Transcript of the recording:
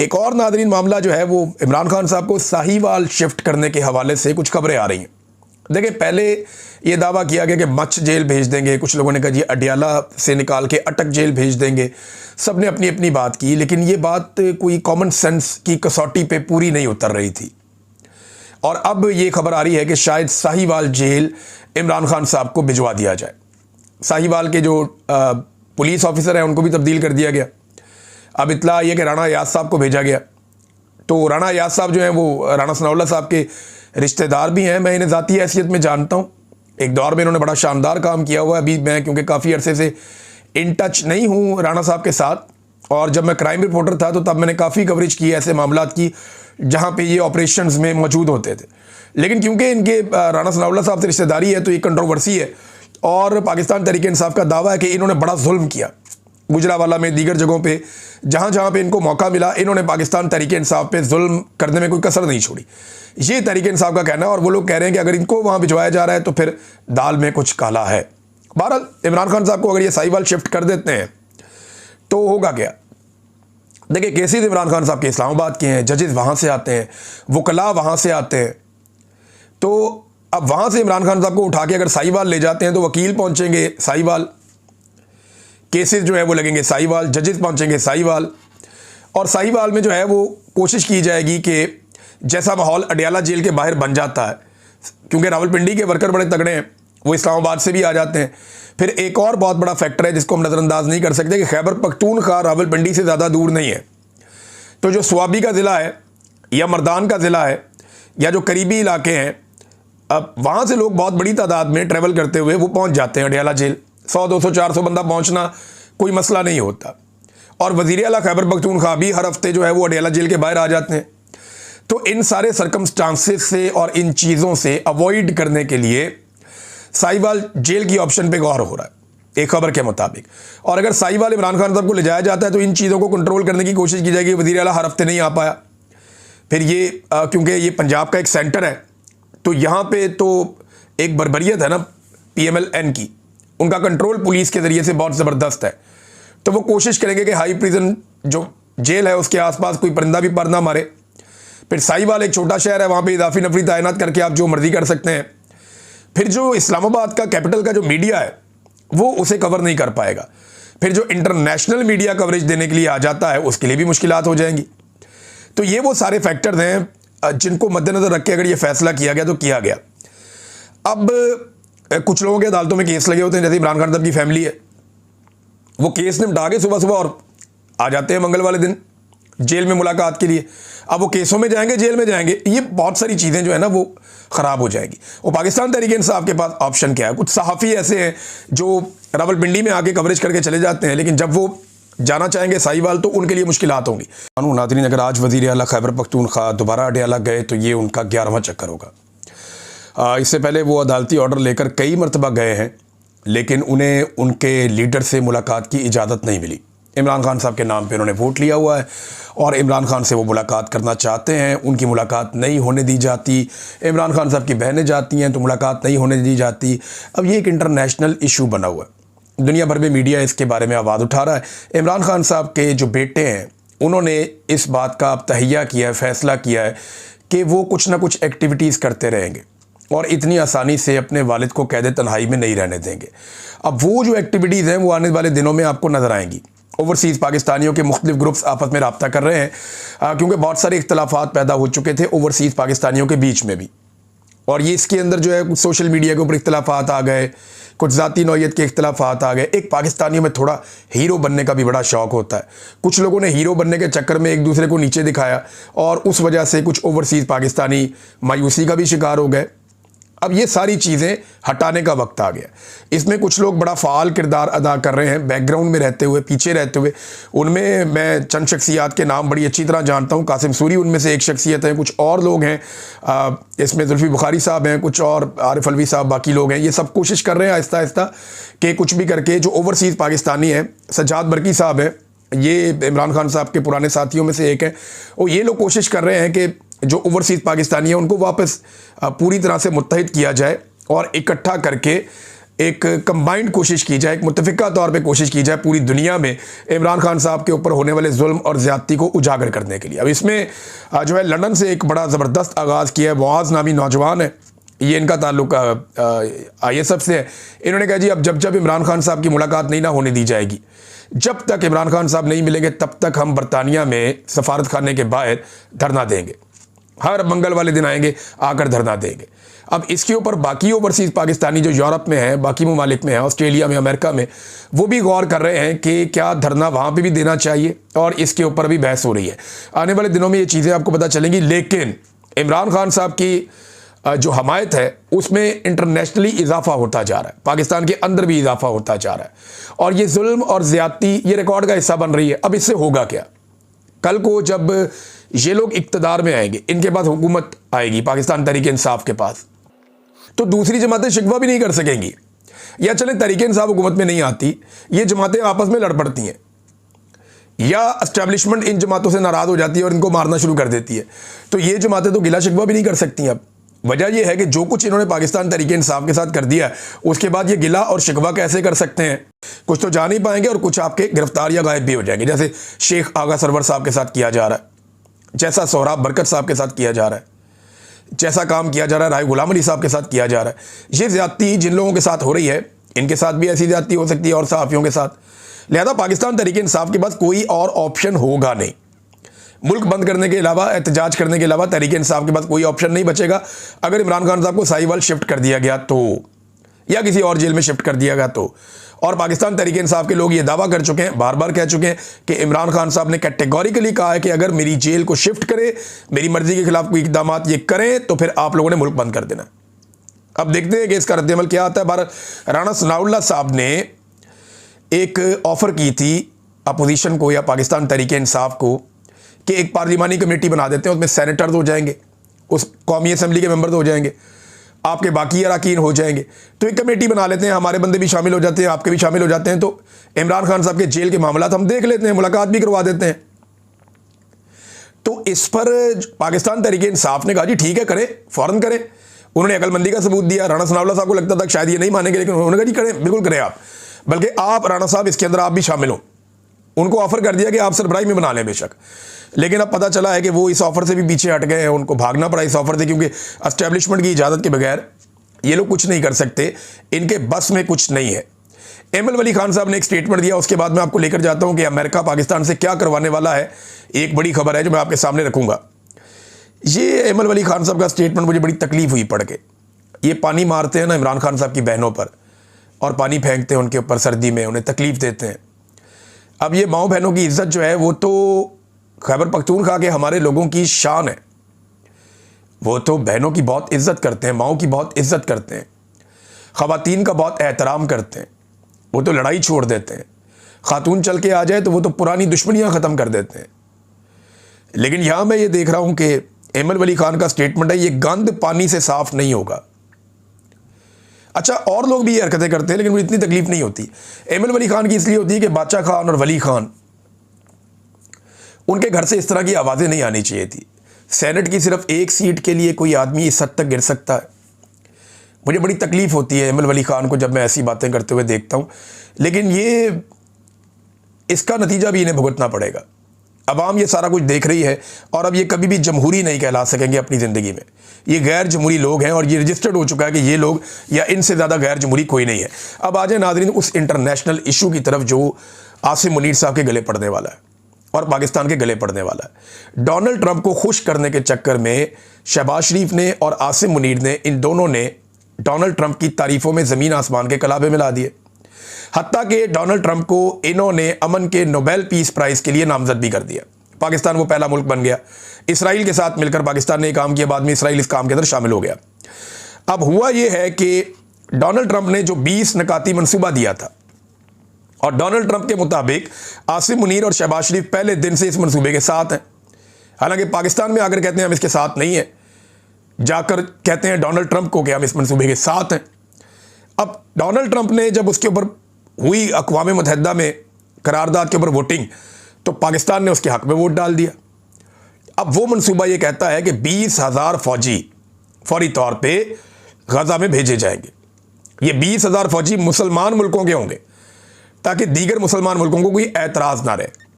एक और नादरीन मामला जो है वो इमरान खान साहब को साहिवाल शिफ्ट करने के हवाले से कुछ खबरें आ रही हैं। देखिए, पहले ये दावा किया गया कि मच्छ जेल भेज देंगे, कुछ लोगों ने कहा जी अडियाला से निकाल के अटक जेल भेज देंगे। सब ने अपनी अपनी बात की, लेकिन ये बात कोई कॉमन सेंस की कसौटी पे पूरी नहीं उतर रही थी। और अब ये खबर आ रही है कि शायद साहिवाल जेल इमरान खान साहब को भिजवा दिया जाए। साहिवाल के जो पुलिस ऑफिसर हैं उनको भी तब्दील कर दिया गया। अब इतला ये कि राणा अयाज साहब को भेजा गया। तो राणा अयाज साहब जो हैं वो राणा सनाउल्लाह साहब के रिश्तेदार भी हैं। मैं इन्हें ज़ाती हैसियत में जानता हूँ। एक दौर में इन्होंने बड़ा शानदार काम किया हुआ है। अभी मैं क्योंकि काफ़ी अरसे से इन टच नहीं हूँ राणा साहब के साथ, और जब मैं क्राइम रिपोर्टर था तो तब मैंने काफ़ी कवरेज की ऐसे मामलात की जहाँ पे ये ऑपरेशंस में मौजूद होते थे। लेकिन क्योंकि इनके राणा सनाउल्लाह साहब से रिश्तेदारी है तो ये कंट्रोवर्सी है, और पाकिस्तान तहरीक इंसाफ का दावा है कि इन्होंने बड़ा जुल्म किया गुजरावाला में, दीगर जगहों पे जहाँ जहाँ पे इनको मौका मिला इन्होंने पाकिस्तान तहरीक इंसाफ पे जुल्म करने में कोई कसर नहीं छोड़ी। ये तहरीक इंसाफ का कहना है, और वो लोग कह रहे हैं कि अगर इनको वहाँ भिजवाया जा रहा है तो फिर दाल में कुछ काला है। बहरहाल इमरान खान साहब को अगर ये साहिवाल शिफ्ट कर देते हैं तो होगा क्या? देखिए, केसेस इमरान खान साहब के इस्लामाबाद के हैं, जजेस वहाँ से आते हैं, वकला वहाँ से आते हैं। तो अब वहाँ से इमरान खान साहब को उठा के अगर साहिवाल ले जाते हैं तो वकील पहुँचेंगे साहिवाल, केसेस जो है वो लगेंगे साहिवाल, जजेस पहुँचेंगे साहिवाल। और साहिवाल में जो है वो कोशिश की जाएगी कि जैसा माहौल अडियाला जेल के बाहर बन जाता है, क्योंकि रावलपिंडी के वर्कर बड़े तगड़े हैं, वो इस्लामाबाद से भी आ जाते हैं। फिर एक और बहुत बड़ा फैक्टर है जिसको हम नज़रअंदाज नहीं कर सकते कि खैबर पख्तूनख्वा रावलपिंडी से ज़्यादा दूर नहीं है। तो जो स्वाबी का ज़िला है या मर्दान का ज़िला है या जो करीबी इलाके हैं, अब वहाँ से लोग बहुत बड़ी तादाद में ट्रैवल करते हुए वो पहुँच जाते हैं अडियाला जेल। 100, 200, 400 बंदा पहुँचना कोई मसला नहीं होता। और वज़ीर आला खैबर पख्तूनख्वा भी हर हफ्ते जो है वो अडियाला जेल के बाहर आ जाते हैं। तो इन सारे सर्कमस्टांसेस से और इन चीज़ों से अवॉइड करने के लिए साहिवाल जेल की ऑप्शन पे गौर हो रहा है एक खबर के मुताबिक। और अगर साहिवाल इमरान खान साहब को ले जाया जाता है तो इन चीज़ों को कंट्रोल करने की कोशिश की जाएगी। वज़ीर आला हर हफ्ते नहीं आ पाया, फिर ये क्योंकि ये पंजाब का एक सेंटर है तो यहाँ पे तो एक बर्बरियत है ना PMLN की, उनका कंट्रोल पुलिस के ज़रिए से बहुत ज़बरदस्त है। तो वो कोशिश करेंगे कि हाई प्रिजन जो जेल है उसके आसपास कोई परिंदा भी पर ना मारे। फिर साहिवाल एक छोटा शहर है, वहाँ पे इजाफी नफरी तैनात करके आप जो मर्जी कर सकते हैं। फिर जो इस्लामाबाद का कैपिटल का जो मीडिया है वो उसे कवर नहीं कर पाएगा। फिर जो इंटरनेशनल मीडिया कवरेज देने के लिए आ जाता है उसके लिए भी मुश्किलात हो जाएंगी। तो ये वो सारे फैक्टर्स हैं जिनको मद्देनज़र रख के अगर ये फैसला किया गया तो किया गया। अब कुछ लोगों के अदालतों में केस लगे होते हैं, जैसे इमरान खान साहब की फैमिली है, वो केस निपटा के सुबह सुबह और आ जाते हैं मंगल वाले दिन जेल में मुलाकात के लिए। अब वो केसों में जाएंगे, जेल में जाएंगे, ये बहुत सारी चीज़ें जो है ना वो ख़राब हो जाएंगी। वो पाकिस्तान तहरीक इंसाफ के पास ऑप्शन क्या है? कुछ सहाफ़ी ऐसे हैं जो रावलपिंडी में आके कवरेज करके चले जाते हैं, लेकिन जब वो जाना चाहेंगे साहिवाल तो उनके लिए मुश्किलात होंगी। नाज़रीन, अगर आज वज़ीर आला खैबर पख्तूनख्वा दोबारा अडियाला गए तो ये उनका 11वां चक्कर होगा। इससे पहले वो अदालती ऑर्डर लेकर कई मरतबा गए हैं, लेकिन उन्हें उनके लीडर से मुलाकात की इजाज़त नहीं मिली। इमरान खान साहब के नाम पे उन्होंने वोट लिया हुआ है और इमरान खान से वो मुलाकात करना चाहते हैं, उनकी मुलाकात नहीं होने दी जाती। इमरान खान साहब की बहनें जाती हैं तो मुलाकात नहीं होने दी जाती। अब ये एक इंटरनेशनल इशू बना हुआ है, दुनिया भर में मीडिया इसके बारे में आवाज़ उठा रहा है। इमरान खान साहब के जो बेटे हैं उन्होंने इस बात का अब तहैया किया है, फ़ैसला किया है कि वो कुछ ना कुछ एक्टिविटीज़ करते रहेंगे और इतनी आसानी से अपने वालिद को कैद तन्हाई में नहीं रहने देंगे। अब वो जो एक्टिविटीज़ हैं वो आने वाले दिनों में आपको नज़र आएंगी। ओवरसीज़ पाकिस्तानियों के मुख्तलिफ ग्रुप्स आपस में रब्ता कर रहे हैं, क्योंकि बहुत सारे इख्तलाफात पैदा हो चुके थे ओवरसीज़ पाकिस्तानियों के बीच में भी। और ये इसके अंदर जो है कुछ सोशल मीडिया के ऊपर इख्तलाफात आ गए, कुछ ज़ाती नौइयत के इख्तलाफात आ गए। एक पाकिस्तानियों में थोड़ा हीरो बनने का भी बड़ा शौक़ होता है। कुछ लोगों ने हीरो बनने के चक्कर में एक दूसरे को नीचे दिखाया और उस वजह से कुछ ओवरसीज़ पाकिस्तानी मायूसी का भी शिकार हो गए। अब ये सारी चीज़ें हटाने का वक्त आ गया। इसमें कुछ लोग बड़ा फ़ाल किरदार अदा कर रहे हैं, बैकग्राउंड में रहते हुए, पीछे रहते हुए। उनमें मैं चंद शख्सियात के नाम बड़ी अच्छी तरह जानता हूँ। कासिम सूरी उनमें से एक शख्सियत है, कुछ और लोग हैं, इसमें जुल्फ़ी बुखारी साहब हैं, कुछ और आरिफ अलवी साहब, बाकी लोग हैं। ये सब कोशिश कर रहे हैं आहिस्ता आहिस्ता कि कुछ भी करके जो ओवरसीज़ पाकिस्तानी हैं, सज्जाद बरकी साहब हैं, ये इमरान खान साहब के पुराने साथियों में से एक है, और ये लोग कोशिश कर रहे हैं कि जो ओवरसीज़ पाकिस्तानी हैं उनको वापस पूरी तरह से मुत्तहिद किया जाए और इकट्ठा करके एक कंबाइंड कोशिश की जाए, एक मुत्तफ़िका तौर पे कोशिश की जाए पूरी दुनिया में इमरान खान साहब के ऊपर होने वाले जुल्म और ज़्यादती को उजागर करने के लिए। अब इसमें जो है लंदन से एक बड़ा ज़बरदस्त आगाज़ किया है। मुआज़ नामी नौजवान है, ये इनका ताल्लुक ISF से है। इन्होंने कहा जी अब जब इमरान खान साहब की मुलाकात नहीं ना होने दी जाएगी, जब तक इमरान खान साहब नहीं मिलेंगे तब तक हम बरतानिया में सफारत खाने के बाहर धरना देंगे, हर मंगल वाले दिन आएंगे, आकर धरना देंगे। अब इसके ऊपर बाकी ओवरसीज़ पाकिस्तानी जो यूरोप में हैं, बाकी ममालिक में हैं, ऑस्ट्रेलिया में, अमेरिका में, वो भी गौर कर रहे हैं कि क्या धरना वहाँ पे भी देना चाहिए, और इसके ऊपर भी बहस हो रही है। आने वाले दिनों में ये चीज़ें आपको पता चलेंगी। लेकिन इमरान खान साहब की जो हमायत है उसमें इंटरनेशनली इजाफा होता जा रहा है, पाकिस्तान के अंदर भी इजाफा होता जा रहा है, और ये जुल्म और ज़्यादती ये रिकॉर्ड का हिस्सा बन रही है। अब इससे होगा क्या? कल को जब ये लोग इक़्तिदार में आएंगे, इनके पास हुकूमत आएगी पाकिस्तान तहरीक इंसाफ के पास, तो दूसरी जमातें शिकवा भी नहीं कर सकेंगी। या चले तहरीक इंसाफ हुकूमत में नहीं आती, ये जमातें आपस में लड़ पड़ती हैं, या एस्टेब्लिशमेंट इन जमातों से नाराज़ हो जाती है और इनको मारना शुरू कर देती है, तो ये जमातें तो गिला शिकवा भी नहीं कर सकती। अब वजह यह है कि जो कुछ इन्होंने पाकिस्तान तहरीक इंसाफ के साथ कर दिया है, उसके बाद ये गिला और शिकवा कैसे कर सकते हैं? कुछ तो जा नहीं पाएंगे और कुछ आपके गिरफ्तार या गायब भी हो जाएंगे, जैसे शेख आगा सरवर साहब के साथ किया जा रहा है, जैसा सोहराब बरकत साहब के साथ किया जा रहा है, जैसा काम किया जा रहा है राय गुलाम अली साहब के साथ किया जा रहा है। ये ज़्यादती जिन लोगों के साथ हो रही है, इनके साथ भी ऐसी ज़्यादती हो सकती है और सहाफ़ियों के साथ। लिहाजा पाकिस्तान तहरीक इंसाफ के पास कोई और ऑप्शन होगा नहीं। मुल्क बंद करने के अलावा, एहतजाज करने के अलावा तहरीक इंसाफ के पास कोई ऑप्शन नहीं बचेगा। अगर इमरान खान साहब को साहिवाल शिफ्ट कर दिया गया तो, या किसी और जेल में शिफ्ट कर दिया गया तो, और पाकिस्तान तहरीक इंसाफ के लोग ये दावा कर चुके हैं, बार बार कह चुके हैं कि इमरान खान साहब ने कैटेगोरिकली कहा है कि अगर मेरी जेल को शिफ्ट करे, मेरी मर्जी के खिलाफ कोई इकदाम ये करें, तो फिर आप लोगों ने मुल्क बंद कर देना। अब देखते हैं कि इसका रद्दअमल क्या आता है। भारत राणा सनाउल्लाह साहब ने एक ऑफ़र की थी अपोजिशन को या पाकिस्तान तहरीक इंसाफ को कि एक पार्लिमानी कमेटी बना देते हैं, उसमें सेनेटर्स हो जाएंगे, उस कौमी असम्बली के मेंबर्स हो जाएंगे, आपके बाकी अरकान हो जाएंगे, तो एक कमेटी बना लेते हैं, हमारे बंदे भी शामिल हो जाते हैं, आपके भी शामिल हो जाते हैं, तो इमरान खान साहब के जेल के मामला हम देख लेते हैं, मुलाकात भी करवा देते हैं। तो इस पर पाकिस्तान तहरीक इंसाफ ने कहा जी ठीक है, करें, फ़ौरन करें। उन्होंने अकलमंदी का सबूत दिया। राणा सनाउल्लाह साहब को लगता था शायद ये नहीं मानेंगे, लेकिन उन्होंने कहा जी करें, बिल्कुल करें आप, बल्कि आप राणा साहब इसके अंदर आप भी शामिल हो। उनको ऑफ़र कर दिया कि आप सरबराही में बना लें बेशक, लेकिन अब पता चला है कि वो इस ऑफ़र से भी पीछे हट गए हैं, उनको भागना पड़ा इस ऑफ़र से, क्योंकि एस्टेब्लिशमेंट की इजाज़त के बगैर ये लोग कुछ नहीं कर सकते, इनके बस में कुछ नहीं है। एमएल वली खान साहब ने एक स्टेटमेंट दिया, उसके बाद मैं आपको लेकर जाता हूं कि अमेरिका पाकिस्तान से क्या करवाने वाला है। एक बड़ी खबर है जो मैं आपके सामने रखूंगा। ये एमएल वली खान साहब का स्टेटमेंट मुझे बड़ी तकलीफ हुई पढ़ के। ये पानी मारते हैं ना इमरान खान साहब की बहनों पर, और पानी फेंकते हैं उनके ऊपर सर्दी में, उन्हें तकलीफ़ देते हैं। अब ये माओ बहनों की इज्जत जो है वो तो खैबर पख्तूनख्वा के हमारे लोगों की शान है, वो तो बहनों की बहुत इज्जत करते हैं, माओ की बहुत इज्जत करते हैं, ख़वातीन का बहुत एहतराम करते हैं, वो तो लड़ाई छोड़ देते हैं। खातून चल के आ जाए तो वो तो पुरानी दुश्मनियां ख़त्म कर देते हैं। लेकिन यहाँ मैं ये देख रहा हूँ कि एमएल वली खान का स्टेटमेंट है, ये गंद पानी से साफ़ नहीं होगा। अच्छा, और लोग भी ये हरकतें करते हैं, लेकिन मुझे इतनी तकलीफ नहीं होती। एमएल वली खान की इसलिए होती है कि बादशाह खान और वली खान, उनके घर से इस तरह की आवाज़ें नहीं आनी चाहिए थी। सेनेट की सिर्फ एक सीट के लिए कोई आदमी इस हद तक गिर सकता है। मुझे बड़ी तकलीफ़ होती है एमएल वली खान को जब मैं ऐसी बातें करते हुए देखता हूँ, लेकिन ये इसका नतीजा भी इन्हें भुगतना पड़ेगा। अवाम ये सारा कुछ देख रही है, और अब ये कभी भी जमहूरी नहीं कहला सकेंगे अपनी ज़िंदगी में। ये गैर जमहूरी लोग हैं, और ये रजिस्टर्ड हो चुका है कि ये लोग या इनसे ज़्यादा गैर जमहूरी कोई नहीं है। अब आ जाए नाज़रीन उस इंटरनेशनल इशू की तरफ जो आसिम मुनीर साहब के गले पड़ने वाला है और पाकिस्तान के गले पड़ने वाला है। डोनाल्ड ट्रंप को खुश करने के चक्कर में शहबाज शरीफ ने और आसिम मुनीर ने, इन दोनों ने डोनाल्ड ट्रंप की तारीफ़ों में ज़मीन आसमान के कलाबे मिला दिए। हत्ता कि डोनाल्ड ट्रंप को इन्होंने अमन के नोबेल पीस प्राइज़ के लिए नामजद भी कर दिया। पाकिस्तान वो पहला मुल्क बन गया। इसराइल के साथ मिलकर पाकिस्तान ने काम किया, बाद में इसराइल इस काम के अंदर शामिल हो गया। अब हुआ ये है कि डोनाल्ड ट्रंप ने जो 20 नकाती मंसूबा दिया था, और डोनाल्ड ट्रंप के मुताबिक आसिम मुनीर और शहबाज शरीफ पहले दिन से इस मंसूबे के साथ हैं। हालांकि पाकिस्तान में आकर कहते हैं हम इसके साथ नहीं हैं, जाकर कहते हैं डोनाल्ड ट्रंप को कि हम इस मंसूबे के साथ हैं। अब डोनाल्ड ट्रंप ने जब उसके ऊपर हुई अक़वाम मुत्तहिदा में करारदाद के ऊपर वोटिंग, तो पाकिस्तान ने उसके हक़ में वोट डाल दिया। अब वो मंसूबा ये कहता है कि 20,000 फ़ौजी फौरी तौर पे गज़ा में भेजे जाएंगे। ये 20,000 फौजी मुसलमान मुल्कों के होंगे ताकि दीगर मुसलमान मुल्कों को कोई एतराज़ ना रहे।